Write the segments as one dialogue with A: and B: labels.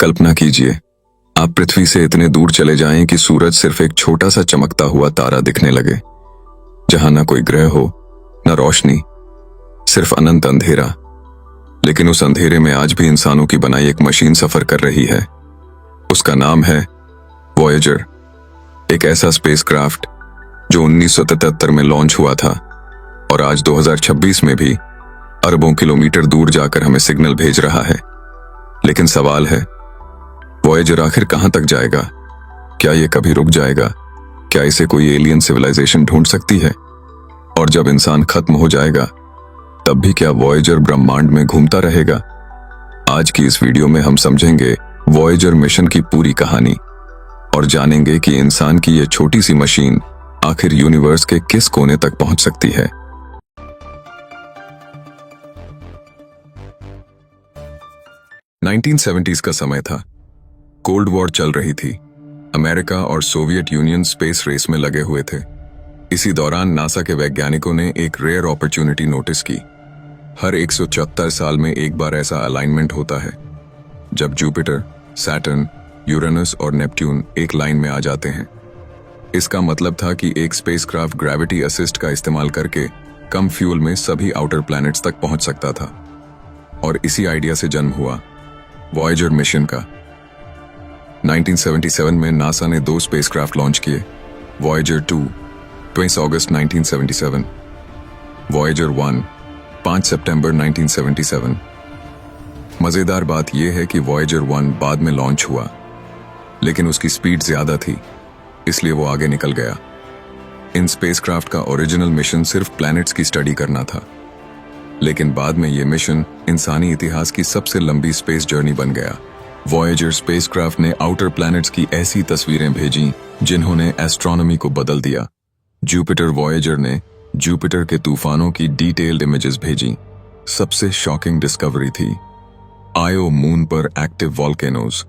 A: कल्पना कीजिए, आप पृथ्वी से इतने दूर चले जाएं कि सूरज सिर्फ एक छोटा सा चमकता हुआ तारा दिखने लगे, जहां ना कोई ग्रह हो, न रोशनी, सिर्फ अनंत अंधेरा। लेकिन उस अंधेरे में आज भी इंसानों की बनाई एक मशीन सफर कर रही है। उसका नाम है वॉयेजर, एक ऐसा स्पेसक्राफ्ट जो 1973 में लॉन्च हुआ था और आज 2026 में भी अरबों किलोमीटर दूर जाकर हमें सिग्नल भेज रहा है। लेकिन सवाल है, वॉयेजर आखिर कहां तक जाएगा? क्या ये कभी रुक जाएगा? क्या इसे कोई एलियन सिविलाइजेशन ढूंढ सकती है? और जब इंसान खत्म हो जाएगा, तब भी क्या वॉयेजर ब्रह्मांड में घूमता रहेगा? आज की इस वीडियो में हम समझेंगे वॉयेजर मिशन की पूरी कहानी और जानेंगे कि इंसान की यह छोटी सी मशीन आखिर यूनिवर्स के किस कोने तक पहुंच सकती है। नाइनटीन 1970s का समय था। कोल्ड वॉर चल रही थी। अमेरिका और सोवियत यूनियन स्पेस रेस में लगे हुए थे। इसी दौरान नासा के वैज्ञानिकों ने एक रेयर अपॉर्चुनिटी नोटिस की। हर 174 साल में एक बार ऐसा अलाइनमेंट होता है जब जुपिटर, सैटर्न, यूरेनस और नेपट्यून एक लाइन में आ जाते हैं। इसका मतलब था कि एक स्पेसक्राफ्ट ग्रेविटी असिस्ट का इस्तेमाल करके कम फ्यूल में सभी आउटर प्लैनेट्स तक पहुंच सकता था। और इसी आइडिया से जन्म हुआ वॉयेजर मिशन का। 1977 में नासा ने 2 स्पेसक्राफ्ट लॉन्च किए, वॉयेजर 2 20 अगस्त 1977, वॉयेजर 1 5 सितंबर 1977। मजेदार बात यह है कि वॉयेजर 1 बाद में लॉन्च हुआ, लेकिन उसकी स्पीड ज्यादा थी, इसलिए वो आगे निकल गया। इन स्पेसक्राफ्ट का ओरिजिनल मिशन सिर्फ प्लैनेट्स की स्टडी करना था, लेकिन बाद में यह मिशन इंसानी इतिहास की सबसे लंबी स्पेस जर्नी बन गया। वॉयेजर स्पेसक्राफ्ट ने आउटर प्लैनेट्स की ऐसी तस्वीरें भेजी जिन्होंने एस्ट्रोनॉमी को बदल दिया। जुपिटर वॉयेजर ने जुपिटर के तूफानों की डिटेल्ड इमेजेस भेजी। सबसे शॉकिंग डिस्कवरी थी आयो मून पर एक्टिव वॉल्केनोज।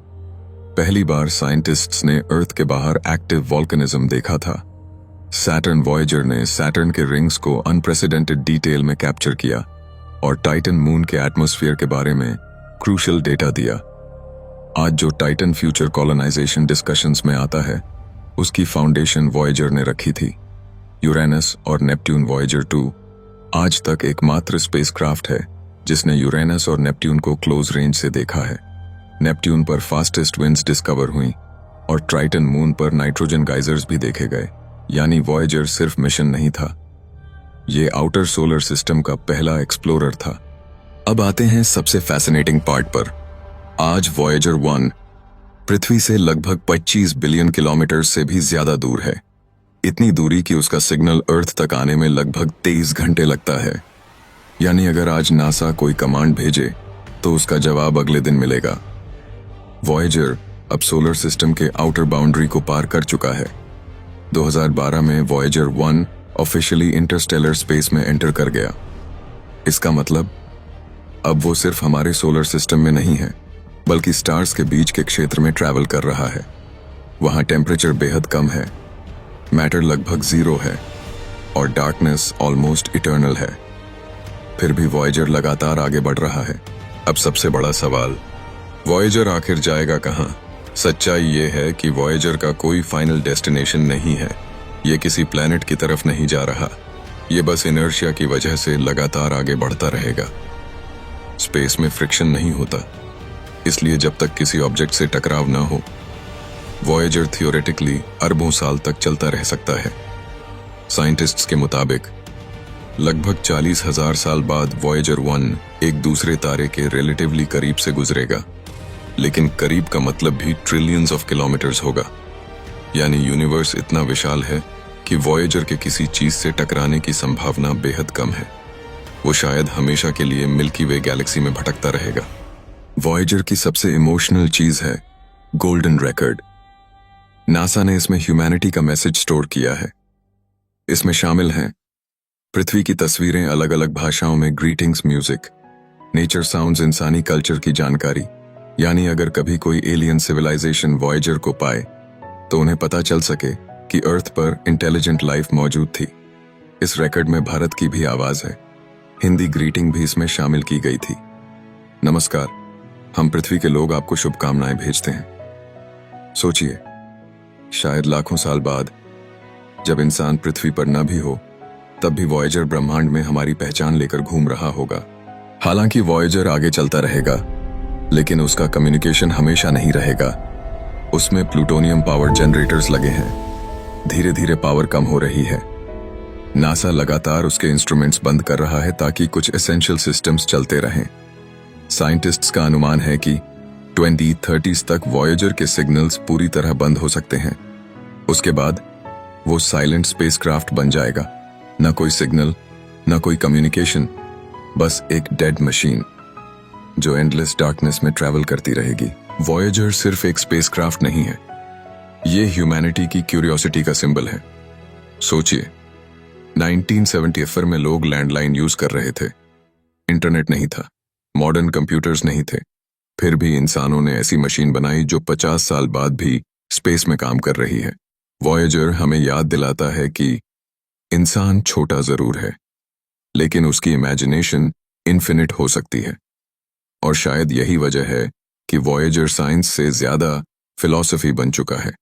A: पहली बार साइंटिस्ट्स ने अर्थ के बाहर एक्टिव वॉल्केनिज्म देखा था। सैटर्न वॉयेजर ने सैटर्न के रिंग्स को अनप्रेसिडेंटेड डिटेल में कैप्चर किया और टाइटन मून के एटमॉस्फेयर के बारे में क्रूशियल डेटा दिया। आज जो टाइटन फ्यूचर कॉलोनाइजेशन डिस्कशंस में आता है, उसकी फाउंडेशन वॉयेजर ने रखी थी। यूरेनस और नेपट्यून वॉयेजर 2 आज तक एकमात्र स्पेसक्राफ्ट है जिसने यूरेनस और नेपट्यून को क्लोज रेंज से देखा है। नेपट्यून पर फास्टेस्ट विंड्स डिस्कवर हुई और टाइटन मून पर नाइट्रोजन गाइजर्स भी देखे गए। यानी वॉयेजर सिर्फ मिशन नहीं था, ये आउटर सोलर सिस्टम का पहला एक्सप्लोरर था। अब आते हैं सबसे फैसिनेटिंग पार्ट पर। आज वॉयेजर 1 पृथ्वी से लगभग 25 बिलियन किलोमीटर से भी ज्यादा दूर है। इतनी दूरी कि उसका सिग्नल अर्थ तक आने में लगभग 23 घंटे लगता है। यानी अगर आज नासा कोई कमांड भेजे तो उसका जवाब अगले दिन मिलेगा। वॉयेजर अब सोलर सिस्टम के आउटर बाउंड्री को पार कर चुका है। 2012 में वॉयेजर 1 ऑफिशियली इंटरस्टेलर स्पेस में एंटर कर गया। इसका मतलब अब वो सिर्फ हमारे सोलर सिस्टम में नहीं है, बल्कि स्टार्स के बीच के क्षेत्र में ट्रैवल कर रहा है। वहां टेम्परेचर बेहद कम है, मैटर लगभग 0 है और डार्कनेस ऑलमोस्ट इटर्नल है। फिर भी वॉयेजर लगातार आगे बढ़ रहा है। अब सबसे बड़ा सवाल, वॉयेजर आखिर जाएगा कहां? सच्चाई ये है कि वॉयेजर का कोई फाइनल डेस्टिनेशन नहीं है। ये किसी प्लैनेट की तरफ नहीं जा रहा, ये बस इनर्शिया की वजह से लगातार आगे बढ़ता रहेगा। स्पेस में फ्रिक्शन नहीं होता, इसलिए जब तक किसी ऑब्जेक्ट से टकराव ना हो, वॉयेजर थियोरेटिकली अरबों साल तक चलता रह सकता है। साइंटिस्ट्स के मुताबिक लगभग 40,000 साल बाद वॉयेजर 1 एक दूसरे तारे के रिलेटिवली करीब से गुजरेगा। लेकिन करीब का मतलब भी ट्रिलियंस ऑफ किलोमीटर्स होगा। यानी यूनिवर्स इतना विशाल है कि वॉयेजर के किसी चीज से टकराने की संभावना बेहद कम है। वो शायद हमेशा के लिए मिल्की वे गैलेक्सी में भटकता रहेगा। वॉयेजर की सबसे इमोशनल चीज है गोल्डन रिकॉर्ड। नासा ने इसमें ह्यूमैनिटी का मैसेज स्टोर किया है। इसमें शामिल हैं पृथ्वी की तस्वीरें, अलग अलग भाषाओं में ग्रीटिंग्स म्यूजिक, नेचर साउंड्स, इंसानी कल्चर की जानकारी। यानी अगर कभी कोई एलियन सिविलाइजेशन वॉयेजर को पाए तो उन्हें पता चल सके कि अर्थ पर इंटेलिजेंट लाइफ मौजूद थी। इस रिकॉर्ड में भारत की भी आवाज है। हिंदी ग्रीटिंग भी इसमें शामिल की गई थी। नमस्कार, हम पृथ्वी के लोग आपको शुभकामनाएं भेजते हैं। सोचिए, शायद लाखों साल बाद जब इंसान पृथ्वी पर न भी हो, तब भी वॉयेजर ब्रह्मांड में हमारी पहचान लेकर घूम रहा होगा। हालांकि वॉयेजर आगे चलता रहेगा, लेकिन उसका कम्युनिकेशन हमेशा नहीं रहेगा। उसमें प्लूटोनियम पावर जनरेटर्स लगे हैं। धीरे धीरे पावर कम हो रही है। नासा लगातार उसके इंस्ट्रूमेंट्स बंद कर रहा है ताकि कुछ एसेंशियल सिस्टम्स चलते रहें। साइंटिस्ट्स का अनुमान है कि 2030 तक वॉयेजर के सिग्नल्स पूरी तरह बंद हो सकते हैं। उसके बाद वो साइलेंट स्पेसक्राफ्ट बन जाएगा। न कोई सिग्नल, न कोई कम्युनिकेशन, बस एक डेड मशीन जो एंडलेस डार्कनेस में ट्रैवल करती रहेगी। वॉयेजर सिर्फ एक स्पेसक्राफ्ट नहीं है, ये ह्यूमैनिटी की क्यूरियोसिटी का सिंबल है। सोचिए, 1974 में लोग लैंडलाइन यूज कर रहे थे। इंटरनेट नहीं था, मॉडर्न कंप्यूटर्स नहीं थे। फिर भी इंसानों ने ऐसी मशीन बनाई जो 50 साल बाद भी स्पेस में काम कर रही है। वॉयेजर हमें याद दिलाता है कि इंसान छोटा जरूर है, लेकिन उसकी इमेजिनेशन इन्फिनिट हो सकती है। और शायद यही वजह है कि वॉयेजर साइंस से ज्यादा फिलॉसफी बन चुका है।